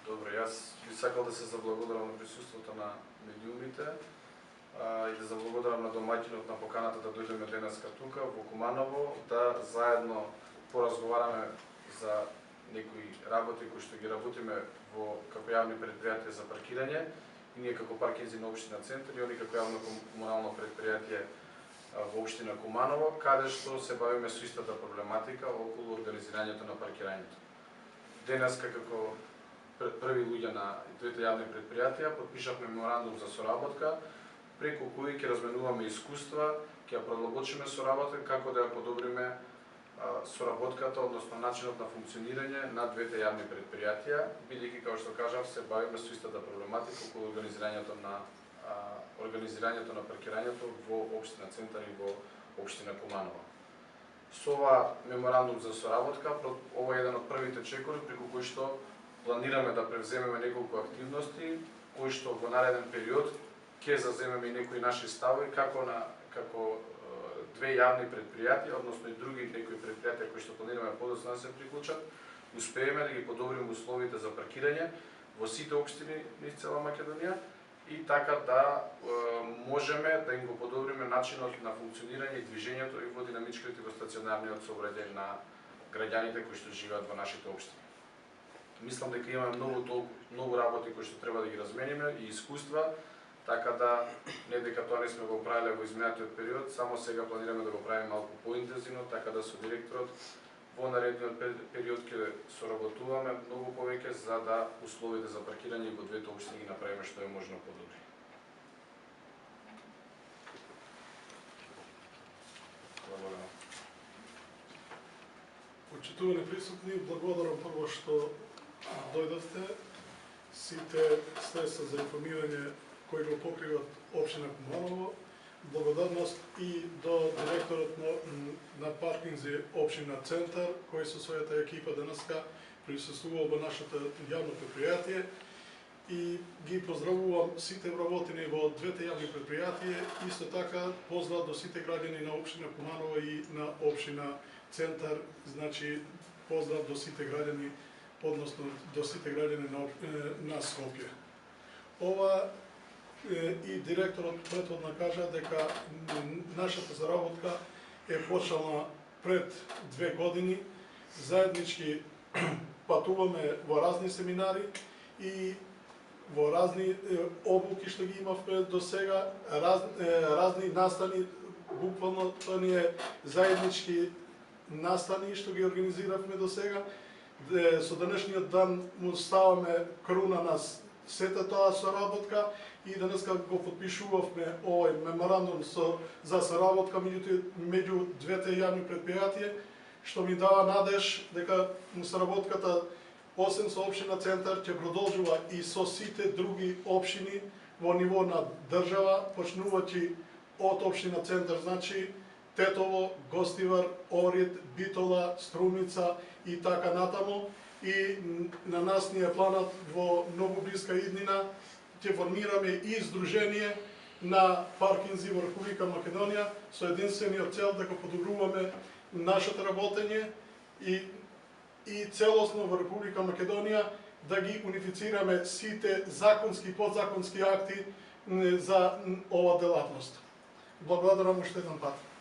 Добро, јас би сакал да се заблагодарам на присуството на медиумите и да заблагодарам на домаќинот на поканата да дојдеме денеска тука во Куманово, да заедно поразговараме за некои работи кои што ги работиме како јавни предпријатија за паркирање, и ние како паркинзи на општина Центар и они како јавно комунално предпријатие во општина Куманово, каде што се бавиме со истата проблематика околу организирањето на паркирањето. Денеска како први луѓе на двете јавни предпријатија потпишавме меморандум за соработка, преку кој ќе разменуваме искуства, ќе ја продлабочиме соработка како да ја подобриме соработката, односно начинот на функционирање на двете јавни предпријатија, бидејќи, како што кажав, се бавиме со истата проблематика околу организирањето на паркирањето во општина Центар и во општина Куманово. Со ова меморандум за соработка, ова е еден од првите чекори преку кој што планираме да превземеме неколку активности, кои што во нареден период ќе заземеме и некои наши ставови како две јавни предпријатија, односно и други некои предпријатија кои што планираме подоцна да се приклучат, успееме да ги подобриме условите за паркирање во сите општини низ цела Македонија и така да можеме да им го подобриме начинот на функционирање и движењето и во динамичкиот и во стационарниот сообраќај на граѓаните кои што живеат во нашите општини. Мислам дека имаме многу работи кои што треба да ги размениме и искуства, така да не дека тоа не сме го правеле во изминатиот период, само сега планираме да го правиме малку поинтензивно, така да со директорот во наредниот период ќе соработуваме многу повеќе за да условите за паркирање во двете општини ги направиме што е можно подобри. Благодарам. Почитувани присутни, благодарам прво што дојдовте. Сите средства за информирање кои го покриват општина Куманово. Благодарност и до директорот на паркинзи општина Центар, кој со својата екипа денеска присуствува во нашето јавно предпријатие. И ги поздравувам сите вработени во двете јавни предпријатија, исто така поздрав до сите граѓани на општина Куманово и на општина Центар, значи поздрав до сите граѓани, односно до сите граѓани на Скопје. Ова и директорот претходно кажа дека нашата заработка е почнала пред 2 години. Заеднички патуваме во разни семинари и во разни обуки што ги имавме до сега, разни настани, буквално тоа ни е заеднички настани што ги организиравме до сега. Со денешниот дан му ставаме круна на сета тоа соработка и денеска го потпишувавме овој меморандум за соработка меѓу двете јавни предпријатија, што ми дава надеж дека соработката освен со општина Центар ќе продолжува и со сите други општини во ниво на држава, почнувајќи од општина Центар, значи Тетово, Гостивар, Орид, Битола, Струмица и така натаму. И на нас ни е планат во многу блиска иднина ќе формираме и здружение на паркинзи во Република Македонија со единствениот цел да го подобруваме нашето работење и целосно во Република Македонија да ги унифицираме сите законски и подзаконски акти за ова делатност. Благодарам уште еден пат.